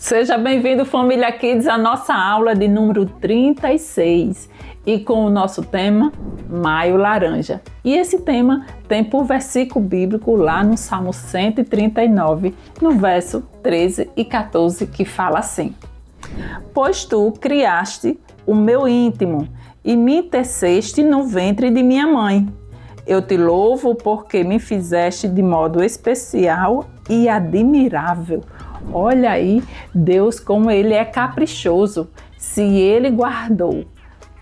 Seja bem-vindo, família Kids, à nossa aula de número 36 e com o nosso tema Maio Laranja. E esse tema tem por versículo bíblico lá no Salmo 139, no verso 13 e 14, que fala assim: Pois tu criaste o meu íntimo e me teceste no ventre de minha mãe. Eu te louvo porque me fizeste de modo especial e admirável. Olha aí, Deus, como Ele é caprichoso. Se Ele guardou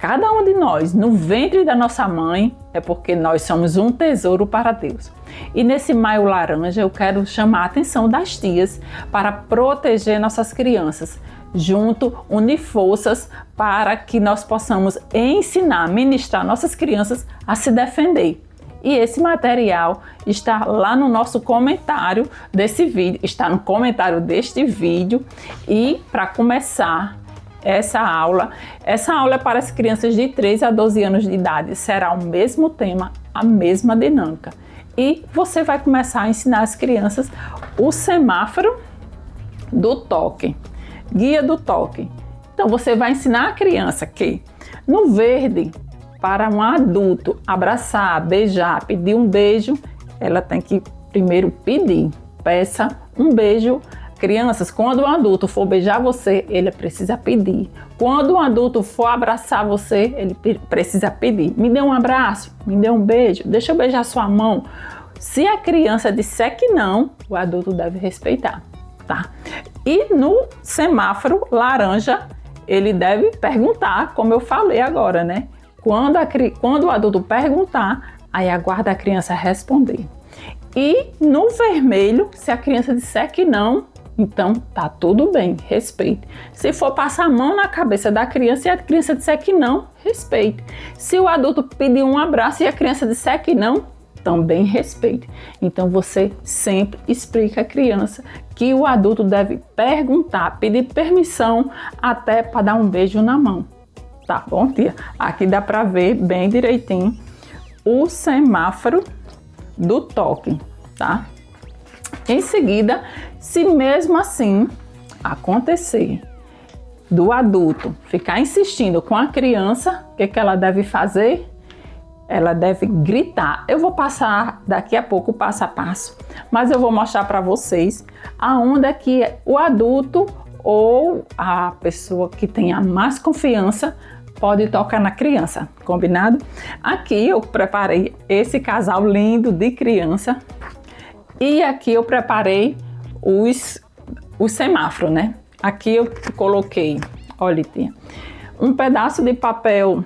cada um de nós no ventre da nossa mãe, é porque nós somos um tesouro para Deus. E nesse Maio Laranja eu quero chamar a atenção das tias para proteger nossas crianças. Junto, unir forças para que nós possamos ensinar, ministrar nossas crianças a se defender. E esse material está lá no nosso comentário desse vídeo, está no comentário deste vídeo. E para começar essa aula é para as crianças de 3 a 12 anos de idade. Será o mesmo tema, a mesma dinâmica. E você vai começar a ensinar as crianças o semáforo do toque, guia do toque. Então você vai ensinar a criança que no verde, para um adulto abraçar, beijar, pedir um beijo, ela tem que primeiro pedir. Peça um beijo. Crianças, quando um adulto for beijar você, ele precisa pedir. Quando um adulto for abraçar você, ele precisa pedir. Me dê um abraço, me dê um beijo, deixa eu beijar sua mão. Se a criança disser que não, o adulto deve respeitar, tá? E no semáforo laranja, ele deve perguntar, como eu falei agora, né? Quando o adulto perguntar, aí aguarda a criança responder. E no vermelho, se a criança disser que não, então tá tudo bem, respeite. Se for passar a mão na cabeça da criança e a criança disser que não, respeite. Se o adulto pedir um abraço e a criança disser que não, também respeite. Então você sempre explica à criança que o adulto deve perguntar, pedir permissão até para dar um beijo na mão. Tá bom, tia? Aqui dá para ver bem direitinho o semáforo do toque, tá? Em seguida, se mesmo assim acontecer do adulto ficar insistindo com a criança, o que ela deve fazer? Ela deve gritar. Eu vou passar daqui a pouco passo a passo, mas eu vou mostrar para vocês aonde é que o adulto ou a pessoa que tenha mais confiança pode tocar na criança, combinado? Aqui eu preparei esse casal lindo de criança e aqui eu preparei os semáforos, né? Aqui eu coloquei, olha, tia, um pedaço de papel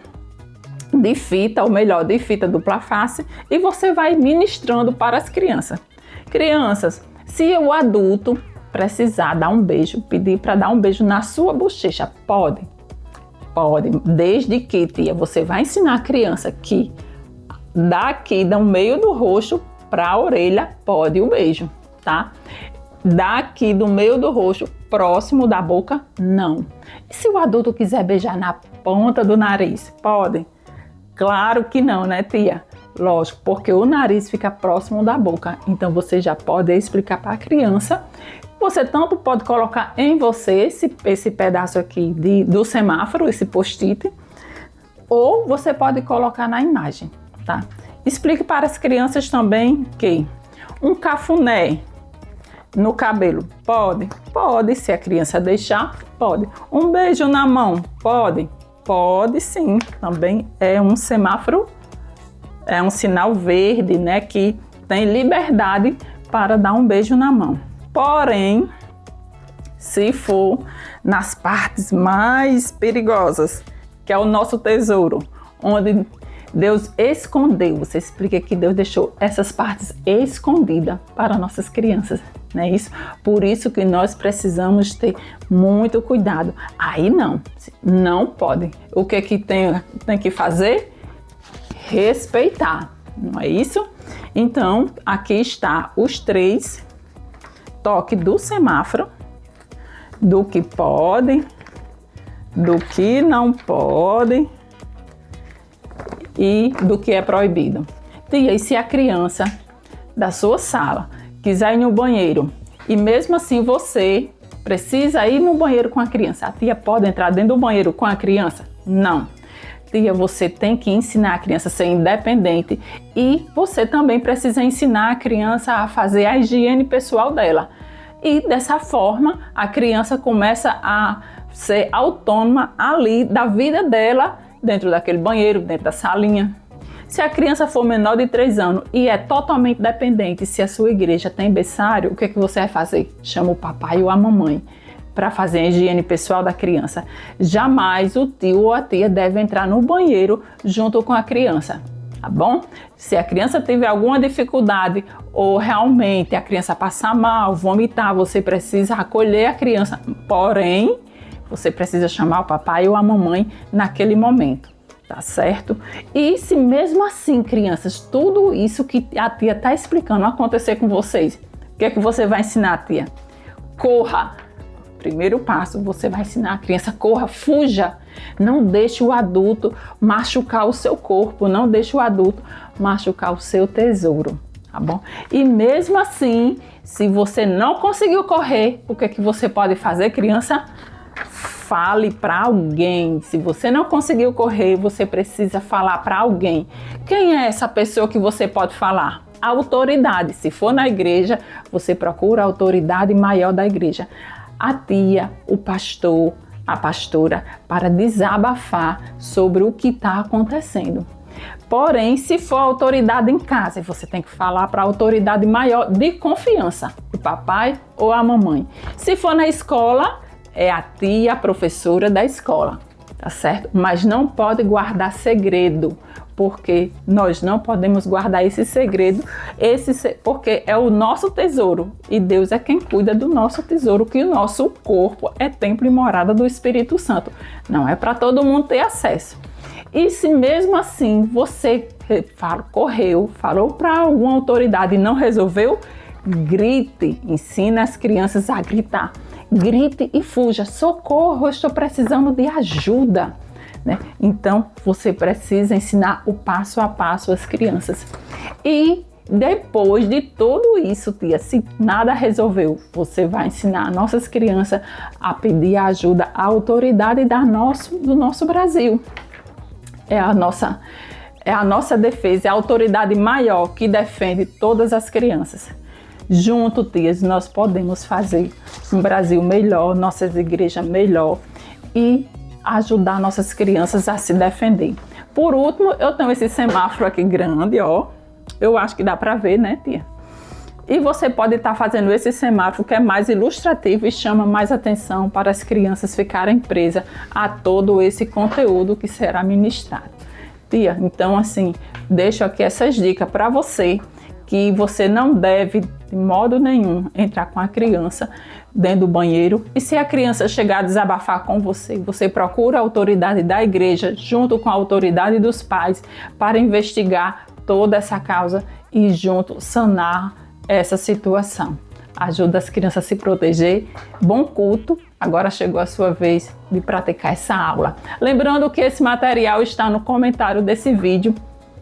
de fita, ou melhor, de fita dupla face, e você vai ministrando para as crianças. Crianças, se o adulto precisar dar um beijo, pedir para dar um beijo na sua bochecha, pode, desde que, tia, você vai ensinar a criança que daqui do meio do rosto para a orelha pode o beijo, tá? Daqui do meio do rosto, próximo da boca, não. E se o adulto quiser beijar na ponta do nariz, pode? Claro que não, né, tia? Lógico, porque o nariz fica próximo da boca. Então você já pode explicar para a criança. Você tanto pode colocar em você esse pedaço aqui do semáforo, esse post-it, ou você pode colocar na imagem, tá? Explique para as crianças também que um cafuné no cabelo, pode, se a criança deixar, pode. Um beijo na mão, pode sim, também é um semáforo, é um sinal verde, né, que tem liberdade para dar um beijo na mão. Porém, se for nas partes mais perigosas, que é o nosso tesouro, onde Deus escondeu, você explica que Deus deixou essas partes escondidas para nossas crianças, não é isso? Por isso que nós precisamos ter muito cuidado. Aí não pode. O que tem que fazer? Respeitar, não é isso? Então, aqui está os 3 toques do semáforo, do que pode, do que não pode e do que é proibido. E aí, se a criança da sua sala quiser ir no banheiro e mesmo assim você precisa ir no banheiro com a criança. A tia pode entrar dentro do banheiro com a criança? Não. Tia, você tem que ensinar a criança a ser independente e você também precisa ensinar a criança a fazer a higiene pessoal dela. E dessa forma, a criança começa a ser autônoma ali da vida dela, dentro daquele banheiro, dentro da salinha. Se a criança for menor de 3 anos e é totalmente dependente, se a sua igreja tem berçário, o que você vai fazer? Chama o papai ou a mamãe para fazer a higiene pessoal da criança. Jamais o tio ou a tia deve entrar no banheiro junto com a criança, tá bom? Se a criança tiver alguma dificuldade ou realmente a criança passar mal, vomitar, você precisa acolher a criança, porém, você precisa chamar o papai ou a mamãe naquele momento. Tá certo? E se mesmo assim, crianças, tudo isso que a tia está explicando acontecer com vocês, o que é que você vai ensinar a tia? Corra! Primeiro passo, você vai ensinar a criança, corra, fuja! Não deixe o adulto machucar o seu corpo, não deixe o adulto machucar o seu tesouro, tá bom? E mesmo assim, se você não conseguiu correr, o que é que você pode fazer, criança? Fale para alguém. Se você não conseguiu correr, você precisa falar para alguém. Quem é essa pessoa que você pode falar? A autoridade. Se for na igreja, você procura a autoridade maior da igreja. A tia, o pastor, a pastora, para desabafar sobre o que está acontecendo. Porém, se for a autoridade em casa, você tem que falar para a autoridade maior de confiança, o papai ou a mamãe. Se for na escola, é a tia, a professora da escola, tá certo? Mas não pode guardar segredo, porque nós não podemos guardar esse segredo, porque é o nosso tesouro e Deus é quem cuida do nosso tesouro, que o nosso corpo é templo e morada do Espírito Santo. Não é para todo mundo ter acesso. E se mesmo assim você correu, falou para alguma autoridade e não resolveu, grite, ensina as crianças a gritar. Grite e fuja, socorro, eu estou precisando de ajuda, né? Então, você precisa ensinar o passo a passo às crianças. E depois de tudo isso, tia, se nada resolveu, você vai ensinar nossas crianças a pedir ajuda à autoridade do nosso Brasil. É a nossa defesa, é a autoridade maior que defende todas as crianças. Junto, tias, nós podemos fazer um Brasil melhor, nossas igrejas melhor e ajudar nossas crianças a se defender. Por último, eu tenho esse semáforo aqui grande, ó. Eu acho que dá para ver, né, tia? E você pode estar fazendo esse semáforo que é mais ilustrativo e chama mais atenção para as crianças ficarem presas a todo esse conteúdo que será ministrado. Tia, então assim, deixo aqui essas dicas para você, que você não deve, de modo nenhum, entrar com a criança dentro do banheiro. E se a criança chegar a desabafar com você, você procura a autoridade da igreja, junto com a autoridade dos pais, para investigar toda essa causa e junto sanar essa situação. Ajuda as crianças a se proteger. Bom culto. Agora chegou a sua vez de praticar essa aula. Lembrando que esse material está no comentário desse vídeo.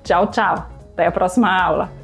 Tchau, tchau. Até a próxima aula.